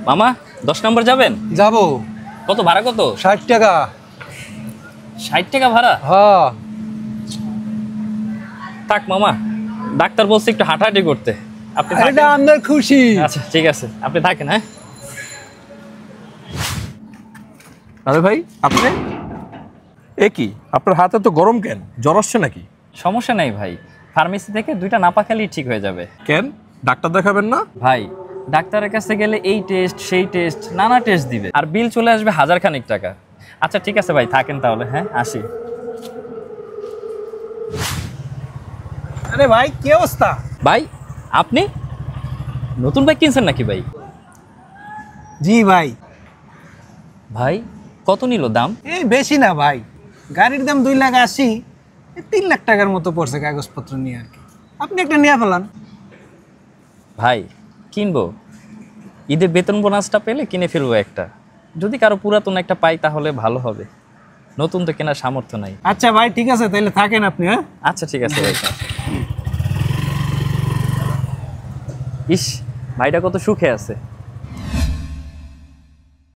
মামা 10 নম্বর যাবেন? যাবো। কত ভাড়া কত? 60 টাকা। 60 টাকা ভাড়া? হ্যাঁ। থাক মামা, ডাক্তার বলছে একটু হাঁটাহাঁটি করতে, আপনি থাকেন। এটা আমাদের খুশি। আচ্ছা ঠিক আছে, আপনি থাকেন। হ্যাঁ আরে ভাই, আপনি এ কি, আপনার হাতে তো গরম কেন? জ্বর আসছে নাকি? সমস্যা নাই ভাই, ফার্মেসি থেকে 2টা নাপা খেলেই ঠিক হয়ে যাবে। কেন, ডাক্তার দেখাবেন না? ভাই ডাক্তারের কাছে গেলে এই টেস্ট সেই টেস্ট নানা টেস্ট দিবে, আর বিল চলে আসবে 1000 খানিক টাকা। আচ্ছা ঠিক আছে ভাই, থাকেন তাহলে। হ্যাঁ আসি। আরে ভাই, কি অবস্থা? ভাই আপনি নতুন বাইক কিনছেন নাকি ভাই? জি ভাই। ভাই কত নিল দাম? এই বেশি না ভাই, গাড়ির দাম 2,80,000, 3 লাখ টাকার মতো পড়ছে কাগজপত্র নিয়ে আর কি। আপনি একটা নিয়ে ফেলান। ভাই কিনবো, ঈদে বেতন বোনাসটা পেলে কিনে ফেলবো একটা। যদি কারো পুরাতন একটা পাই তাহলে ভালো হবে, নতুন তো কেনার সামর্থ্য নাই। আচ্ছা ভাই ঠিক আছে, তাহলে থাকেন আপনি। হ্যাঁ আচ্ছা ঠিক আছে ভাই। ইস, ভাইটা কত সুখে আছে।